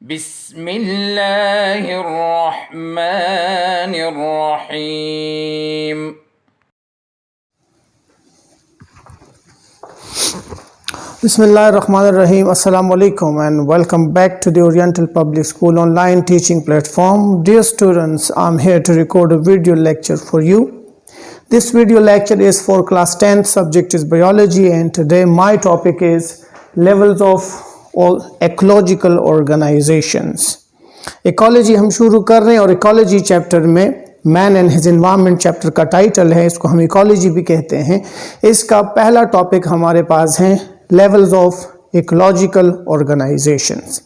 बिस्मिल्लाहिर्रहमानिर्रहीम। Bismillahirrahmanirrahim. Assalamu alaikum and welcome back to the Oriental Public School online teaching platform. Dear students, I'm here to record a video lecture for you. This video lecture is for class 10th, subject is biology, and today my topic is levels of ecological organizations. Ecology हम शुरू कर रहे हैं और ecology chapter में man and his environment chapter का title है, इसको हम इकोलॉजी भी कहते हैं। इसका पहला टॉपिक हमारे पास है लेवल्स ऑफ इकोलॉजिकल ऑर्गेनाइजेशंस।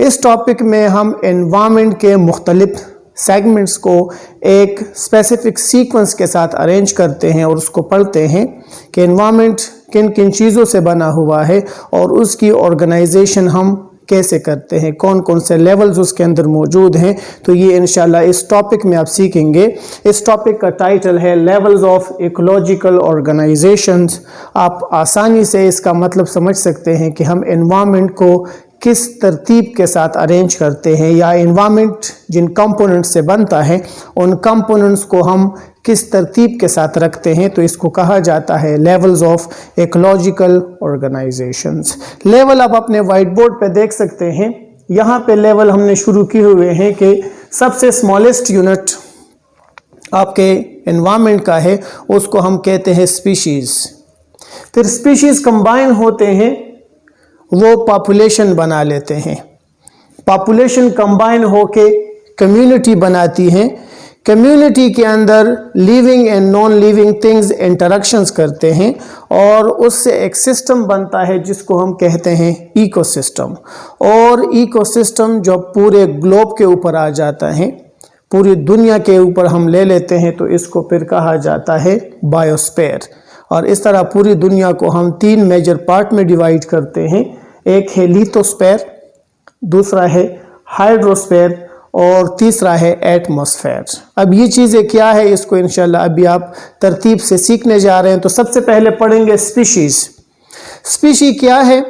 इस टॉपिक में हम एनवायरनमेंट के मुख्तलिफ सेगमेंट्स को एक स्पेसिफिक सीक्वेंस के साथ अरेंज करते हैं और उसको पढ़ते हैं कि एनवायरनमेंट किन किन चीज़ों से बना हुआ है और उसकी ऑर्गेनाइजेशन हम कैसे करते हैं, कौन कौन से लेवल्स उसके अंदर मौजूद हैं। तो ये इंशाल्लाह इस टॉपिक में आप सीखेंगे। इस टॉपिक का टाइटल है लेवल्स ऑफ इकोलॉजिकल ऑर्गेनाइजेशंस। आप आसानी से इसका मतलब समझ सकते हैं कि हम एनवायरनमेंट को किस तरतीब के साथ अरेंज करते हैं या एनवायरनमेंट जिन कंपोनेंट्स से बनता है उन कंपोनेंट्स को हम किस तरतीब के साथ रखते हैं। तो इसको कहा जाता है levels of ecological organisations. Level आप अपने वाइट बोर्ड पे देख सकते हैं। यहाँ पे लेवल हमने शुरू किए हुए हैं कि सबसे स्मॉलेस्ट यूनिट आपके एनवायरनमेंट का है, उसको हम कहते हैं स्पीशीज़। फिर स्पीशीज़ कंबाइन होते हैं, वो पॉपुलेशन बना लेते हैं। पॉपुलेशन कंबाइन होके कम्युनिटी बनाती हैं। कम्युनिटी के अंदर living and non living things interactions करते हैं और उससे एक सिस्टम बनता है जिसको हम कहते हैं इकोसिस्टम। और इकोसिस्टम जब पूरे ग्लोब के ऊपर आ जाता है, पूरी दुनिया के ऊपर हम ले लेते हैं, तो इसको फिर कहा जाता है बायोस्फीयर। और इस तरह पूरी दुनिया को हम 3 मेजर पार्ट में डिवाइड करते हैं। एक है लिथोस्फीयर, दूसरा है हाइड्रोस्फीयर और तीसरा है एटमॉस्फेयर। अब ये चीज़ें क्या है, इसको इंशाल्लाह अभी आप तरतीब से सीखने जा रहे हैं। तो सबसे पहले पढ़ेंगे स्पीशीज। स्पीशी क्या है?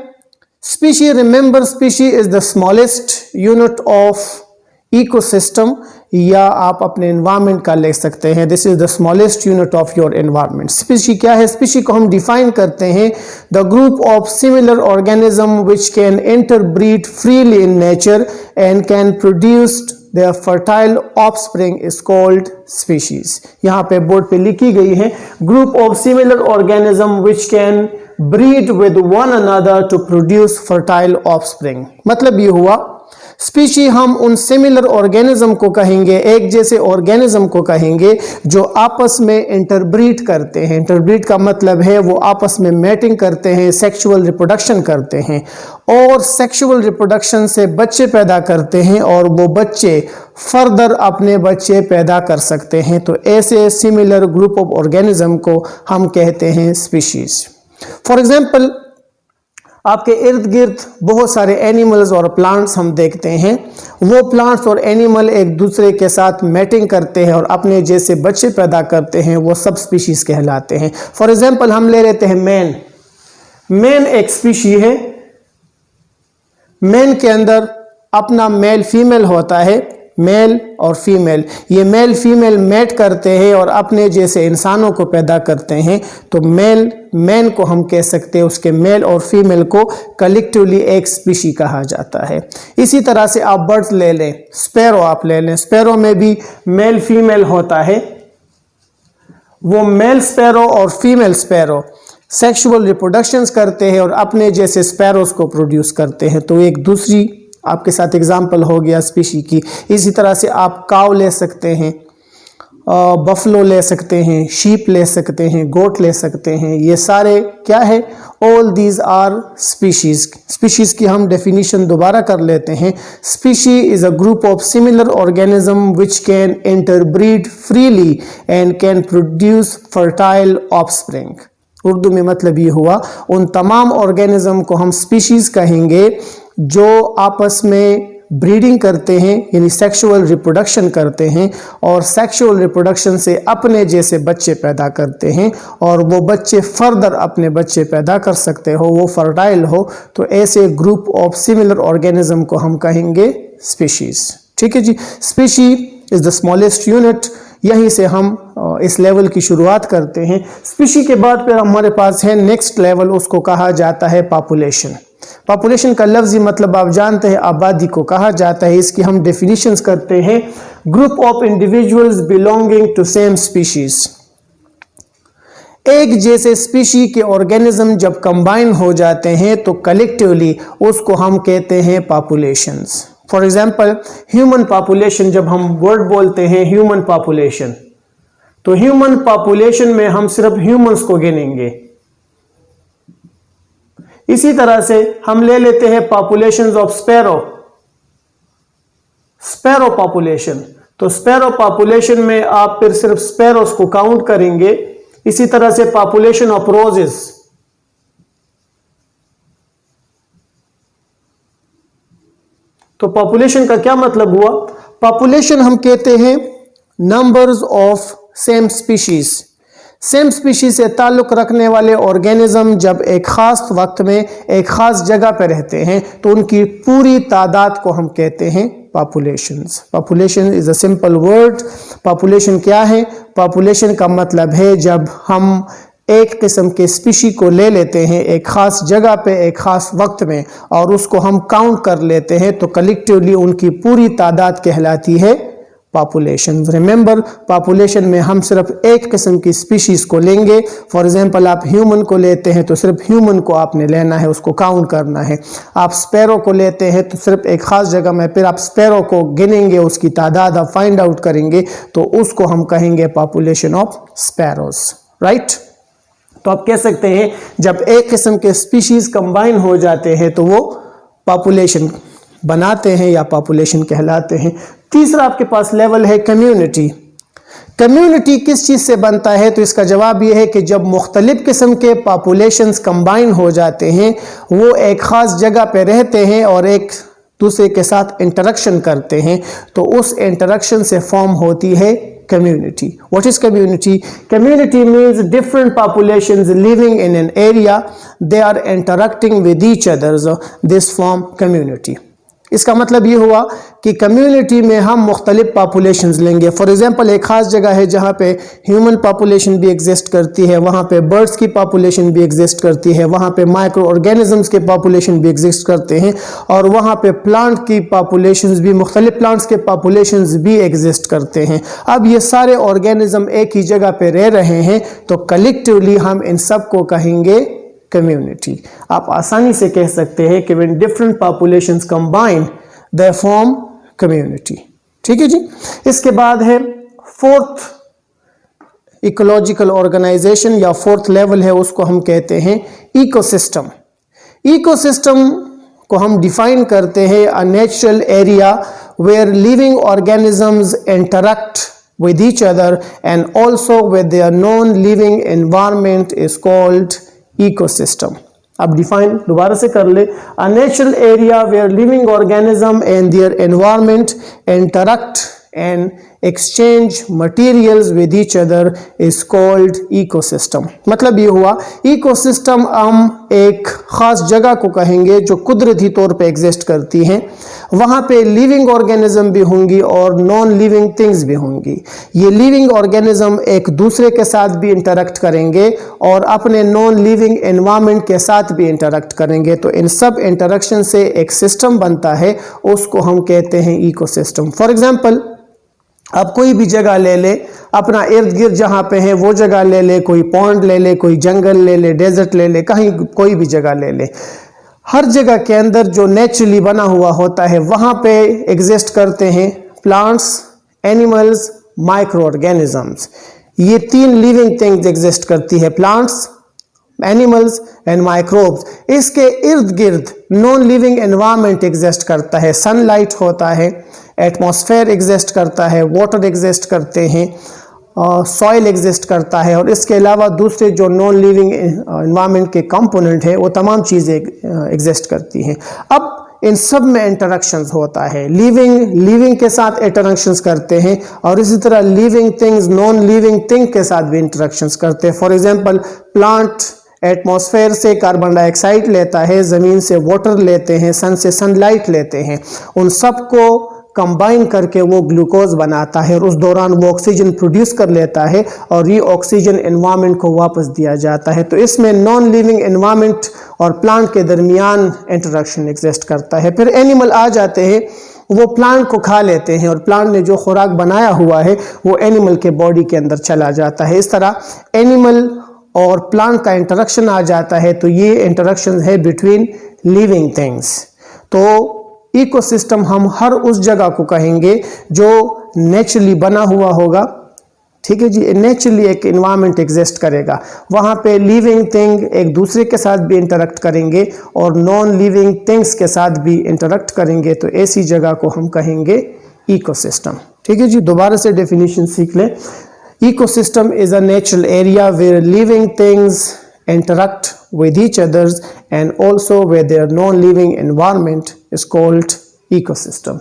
Species, remember, species is the smallest unit of ecosystem, या आप अपने एनवायरनमेंट का ले सकते हैं। This is the smallest unit of your environment. Species क्या है? स्पीशी को हम डिफाइन करते हैं the group of similar organism which can interbreed freely in nature and can produce their fertile offspring is called species। यहाँ पे board पे लिखी गई है group of similar organism which can breed with one another to produce fertile offspring। मतलब ये हुआ species हम उन सिमिलर ऑर्गेनिज्म को कहेंगे, एक जैसे ऑर्गेनिज्म को कहेंगे जो आपस में इंटरब्रीड करते हैं। इंटरब्रीड का मतलब है वो आपस में मैटिंग करते हैं, सेक्सुअल रिप्रोडक्शन करते हैं और सेक्सुअल रिप्रोडक्शन से बच्चे पैदा करते हैं और वो बच्चे फर्दर अपने बच्चे पैदा कर सकते हैं। तो ऐसे सिमिलर ग्रुप ऑफ ऑर्गेनिज्म को हम कहते हैं स्पीशीज। फॉर एग्जाम्पल, आपके इर्द गिर्द बहुत सारे एनिमल्स और प्लांट्स हम देखते हैं। वो प्लांट्स और एनिमल एक दूसरे के साथ मैटिंग करते हैं और अपने जैसे बच्चे पैदा करते हैं, वो सब स्पीशीज कहलाते हैं। फॉर एग्जांपल हम ले लेते हैं मैन। मैन एक स्पीशी है। मैन के अंदर अपना मेल फीमेल होता है, मेल और फीमेल। ये मेल फीमेल मैट करते हैं और अपने जैसे इंसानों को पैदा करते हैं। तो मैन को हम कह सकते हैं, उसके मेल और फीमेल को कलेक्टिवली एक स्पीशी कहा जाता है। इसी तरह से आप बर्ड्स ले लें, स्पैरो आप ले लें। स्पैरो में भी मेल फीमेल होता है। वो मेल स्पैरो और फीमेल स्पैरो सेक्सुअल रिप्रोडक्शंस करते हैं और अपने जैसे स्पैरोस को प्रोड्यूस करते हैं। तो एक दूसरी आपके साथ एग्जाम्पल हो गया स्पीशी की। इसी तरह से आप काव ले सकते हैं, बफलो ले सकते हैं, शीप ले सकते हैं, गोट ले सकते हैं। ये सारे क्या है? All these are species. Species की हम डेफिनेशन दोबारा कर लेते हैं। Species is a group of similar organism which can interbreed freely and can produce fertile offspring. Urdu में मतलब ये हुआ, उन तमाम ऑर्गेनिज्म को हम स्पीशीज कहेंगे जो आपस में ब्रीडिंग करते हैं यानी सेक्सुअल रिप्रोडक्शन करते हैं और सेक्सुअल रिप्रोडक्शन से अपने जैसे बच्चे पैदा करते हैं और वो बच्चे फर्दर अपने बच्चे पैदा कर सकते हो, वो फर्टाइल हो, तो ऐसे ग्रुप ऑफ सिमिलर ऑर्गेनिज्म को हम कहेंगे स्पीशीज। ठीक है जी, species is the smallest unit. यहीं से हम इस लेवल की शुरुआत करते हैं। स्पीशी के बाद फिर हमारे पास है नेक्स्ट लेवल, उसको कहा जाता है पॉपुलेशन। पॉपुलेशन का लफ्जी मतलब आप जानते हैं, आबादी को कहा जाता है। इसकी हम डेफिनेशंस करते हैं, group of individuals belonging to same species. एक जैसे स्पीशी के ऑर्गेनिज्म जब कंबाइन हो जाते हैं तो कलेक्टिवली उसको हम कहते हैं populations. For example human population, जब हम वर्ड बोलते हैं ह्यूमन पॉपुलेशन, तो ह्यूमन पॉपुलेशन में हम सिर्फ ह्यूमंस को गिनेंगे। इसी तरह से हम ले लेते हैं populations of sparrow, sparrow population, तो स्पैरो पॉपुलेशन में आप फिर सिर्फ स्पैरोस को काउंट करेंगे। इसी तरह से पॉपुलेशन ऑफ रोजेस, तो पॉपुलेशन का क्या मतलब हुआ? पॉपुलेशन हम कहते हैं numbers of same species. Same species से ताल्लुक रखने वाले ऑर्गेनिज्म जब एक खास वक्त में एक खास जगह पर रहते हैं तो उनकी पूरी तादाद को हम कहते हैं populations. Population is a simple word. Population क्या है? पॉपुलेशन का मतलब है जब हम एक किस्म के स्पीशी को ले लेते हैं एक खास जगह पे एक खास वक्त में और उसको हम काउंट कर लेते हैं तो कलेक्टिवली उनकी पूरी तादाद कहलाती है पॉपुलेशन। रिमेंबर, पॉपुलेशन में हम सिर्फ एक किस्म की स्पीशीज को लेंगे। फॉर एग्जांपल आप ह्यूमन को लेते हैं तो सिर्फ ह्यूमन को आपने लेना है, उसको काउंट करना है। आप स्पैरो को लेते हैं तो सिर्फ एक खास जगह में फिर आप स्पैरो को गिनेंगे, उसकी तादाद आप फाइंड आउट करेंगे तो उसको हम कहेंगे पॉपुलेशन ऑफ स्पैरोस। राइट, तो आप कह सकते हैं जब एक किस्म के स्पीशीज कंबाइन हो जाते हैं तो वो पॉपुलेशन बनाते हैं या पॉपुलेशन कहलाते हैं। तीसरा आपके पास लेवल है कम्युनिटी। कम्युनिटी किस चीज़ से बनता है? तो इसका जवाब ये है कि जब मुख्तलिफ किस्म के पॉपुलेशंस कंबाइन हो जाते हैं, वो एक ख़ास जगह पे रहते हैं और एक दूसरे के साथ इंटरेक्शन करते हैं तो उस इंटरेक्शन से फॉर्म होती है community. What is community? Community means different populations living in an area, they are interacting with each other, so this form community. इसका मतलब ये हुआ कि कम्युनिटी में हम मुख्तलिफ पॉपुलेशंस लेंगे। फॉर एग्जांपल एक ख़ास जगह है जहाँ पे ह्यूमन पॉपुलेशन भी एग्जिस्ट करती है, वहाँ पे बर्ड्स की पॉपुलेशन भी एग्जिस्ट करती है, वहाँ पे माइक्रो ऑर्गेनिजम्स के पॉपुलेशन भी एग्जिस्ट करते हैं और वहाँ पे प्लांट की पॉपुलेशंस भी, मुख्तलिफ प्लांट्स के पॉपुलेशंस भी एग्जिस्ट करते हैं। अब ये सारे ऑर्गेनिज्म एक ही जगह पे रह रहे हैं तो कलेक्टिवली हम इन सब को कहेंगे कम्युनिटी। आप आसानी से कह सकते हैं कि when different populations combine they form community। ठीक है जी। इसके बाद है फोर्थ इकोलॉजिकल ऑर्गेनाइजेशन या फोर्थ लेवल है, उसको हम कहते हैं इकोसिस्टम। इकोसिस्टम को हम डिफाइन करते हैं a natural area where living organisms interact with each other and also with their known living environment is called ecosystem। अब डिफाइन दोबारा से कर ले, a natural area where living organism and their environment interact and exchange materials with each other is called ecosystem। मतलब ये हुआ ecosystem हम एक खास जगह को कहेंगे जो कुदरती तौर पे एग्जिस्ट करती हैं, वहाँ पे लिविंग ऑर्गेनिज्म भी होंगी और नॉन लिविंग थिंग्स भी होंगी। ये लिविंग ऑर्गेनिज्म एक दूसरे के साथ भी इंटरेक्ट करेंगे और अपने नॉन लिविंग एनवायरनमेंट के साथ भी इंटरेक्ट करेंगे, तो इन सब इंटरेक्शन से एक सिस्टम बनता है, उसको हम कहते हैं इकोसिस्टम। फॉर एग्जाम्पल आप कोई भी जगह ले ले, अपना इर्द गिर्द जहाँ पे है वो जगह ले ले, कोई पॉन्ड ले ले, कोई जंगल ले ले, डेजर्ट ले ले, कहीं कोई भी जगह ले ले, हर जगह के अंदर जो नेचुरली बना हुआ होता है वहाँ पे एग्जिस्ट करते हैं प्लांट्स, एनिमल्स, माइक्रो ऑर्गेनिजम्स। ये तीन लिविंग थिंग्स एग्जिस्ट करती है, प्लांट्स, एनिमल्स एंड माइक्रोब्स। इसके इर्द गिर्द नॉन लिविंग एनवायरनमेंट एग्जिस्ट करता है, सनलाइट होता है, एटमॉस्फेयर एग्जिस्ट करता है, वाटर एग्जिस्ट करते हैं, सॉइल एग्जिस्ट करता है और इसके अलावा दूसरे जो नॉन लिविंग एनवायरनमेंट के कंपोनेंट है वो तमाम चीज़ें एग्जिस्ट करती हैं। अब इन सब में इंटरेक्शंस होता है। लिविंग के साथ इंटरेक्शंस करते हैं और इसी तरह living things non living thing के साथ भी इंटरेक्शंस करते हैं। फॉर एग्जांपल प्लांट एटमॉस्फेयर से कार्बन डाइऑक्साइड लेता है, ज़मीन से वाटर लेते हैं, सन से सनलाइट लेते हैं, उन सब को कंबाइन करके वो ग्लूकोज बनाता है और उस दौरान वो ऑक्सीजन प्रोड्यूस कर लेता है और ये ऑक्सीजन एनवायरनमेंट को वापस दिया जाता है। तो इसमें नॉन लिविंग एनवायरनमेंट और प्लांट के दरमियान इंटरेक्शन एग्जिस्ट करता है। फिर एनिमल आ जाते हैं, वो प्लांट को खा लेते हैं और प्लांट ने जो खुराक बनाया हुआ है वो एनिमल के बॉडी के अंदर चला जाता है। इस तरह एनिमल और प्लांट का इंटरेक्शन आ जाता है। तो ये इंटरेक्शन है बिटवीन लिविंग थिंग्स। तो इकोसिस्टम हम हर उस जगह को कहेंगे जो नेचुरली बना हुआ होगा, ठीक है जी, नेचुरली एक इन्वायरमेंट एग्जिस्ट करेगा, वहाँ पे लिविंग थिंग एक दूसरे के साथ भी इंटरेक्ट करेंगे और नॉन लिविंग थिंग्स के साथ भी इंटरेक्ट करेंगे। तो ऐसी जगह को हम कहेंगे इकोसिस्टम। ठीक है जी, दोबारा से डेफिनेशन सीख लें। Ecosystem is a natural area where living things interact with each others and also where their non-living environment is called ecosystem.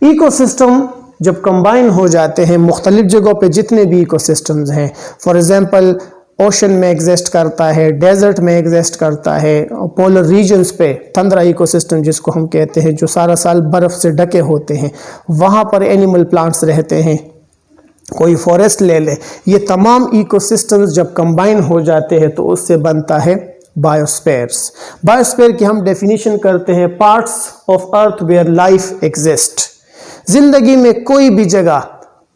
Ecosystem जब कंबाइन हो जाते हैं मुख्तलिफ जगहों पे जितने भी इकोसिस्टम्स हैं, फॉर एग्जांपल ओशन में एग्जिस्ट करता है, डेजर्ट में एग्जिस्ट करता है, पोलर रीजन्स पे थंद्रा इकोसिस्टम जिसको हम कहते हैं जो सारा साल बर्फ़ से ढके होते हैं, वहाँ पर एनिमल प्लांट्स रहते हैं, कोई फॉरेस्ट ले ले, ये तमाम इकोसिस्टम्स जब कंबाइन हो जाते हैं तो उससे बनता है बायोस्फीयर्स। बायोस्फीयर की हम डेफिनेशन करते हैं parts of earth where life exist. जिंदगी में कोई भी जगह,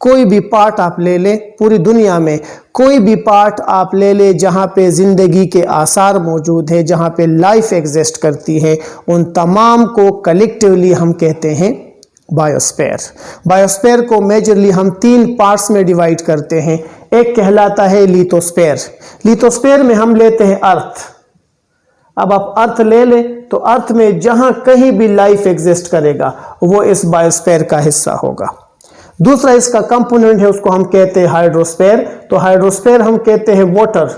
कोई भी पार्ट आप ले ले, पूरी दुनिया में कोई भी पार्ट आप ले ले जहाँ पे जिंदगी के आसार मौजूद है, जहाँ पे लाइफ एग्जिस्ट करती है, उन तमाम को कलेक्टिवली हम कहते हैं बायोस्फीयर। बायोस्फीयर को मेजरली हम 3 पार्ट्स में डिवाइड करते हैं। एक कहलाता है लिथोस्फीयर। लिथोस्फीयर में हम लेते हैं अर्थ। अब आप अर्थ ले लें तो अर्थ में जहां कहीं भी लाइफ एग्जिस्ट करेगा वो इस बायोस्फीयर का हिस्सा होगा। दूसरा इसका कंपोनेंट है, उसको हम कहते हैं हाइड्रोस्फीयर। तो हाइड्रोस्फीयर हम कहते हैं वाटर।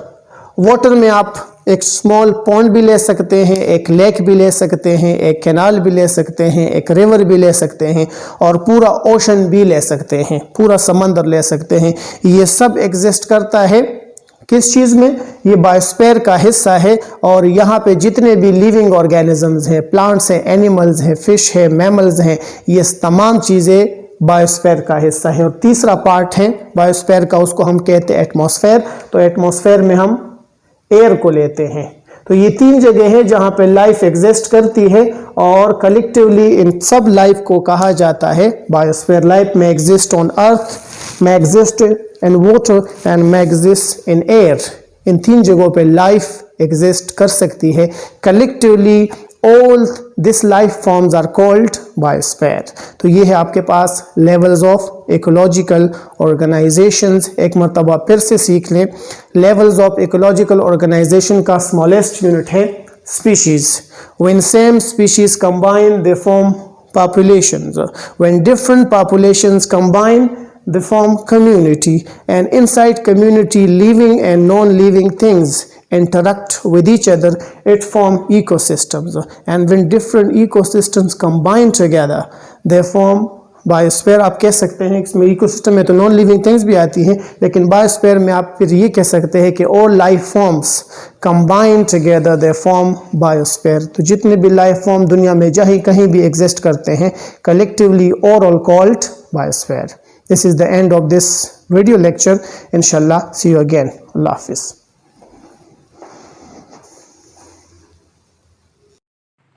वाटर में आप एक स्मॉल पॉन्ड भी ले सकते हैं, एक लेक भी ले सकते हैं, एक कैनाल भी ले सकते हैं, एक रिवर भी ले सकते हैं और पूरा ओशन भी ले सकते हैं, पूरा समंदर ले सकते हैं। ये सब एग्जिस्ट करता है किस चीज़ में? ये बायोस्फीयर का हिस्सा है और यहाँ पे जितने भी लिविंग ऑर्गेनिजम्स हैं, प्लांट्स हैं, एनिमल्स हैं, फिश है, मैमल्स हैं, ये तमाम चीज़ें बायोस्फीयर का हिस्सा है। और तीसरा पार्ट है बायोस्फीयर का, उसको हम कहते हैं एटमॉस्फेयर। तो एटमॉस्फेयर में हम एयर को लेते हैं। तो ये 3 जगह है जहाँ पे लाइफ एग्जिस्ट करती है और कलेक्टिवली इन सब लाइफ को कहा जाता है बायोस्फीयर। लाइफ में एग्जिस्ट ऑन अर्थ, में एग्जिस्ट इन वाटर एंड में एग्जिस्ट इन एयर। इन 3 जगहों पे लाइफ एग्जिस्ट कर सकती है। Collectively all this life forms are called biosphere। तो ये है आपके पास levels of ecological organizations। एक मरतबा फिर से सीख लें, levels of ecological organization का smallest unit है species। When same species combine they form populations। When different populations combine they form community, and inside community living and non-living things interact with each other, it form ecosystems, and when different ecosystems combine together they form biosphere. आप कह सकते हैं इसमें ecosystem में तो non living things भी आती हैं, लेकिन बायोस्फीयर में आप फिर ये कह सकते हैं कि all life forms combine together they form biosphere. तो जितने भी लाइफ फॉर्म दुनिया में जहाँ कहीं भी एग्जिस्ट करते हैं कलेक्टिवली और all called biosphere. This is the end of this video lecture. Inshallah, see you again. Allah Hafiz.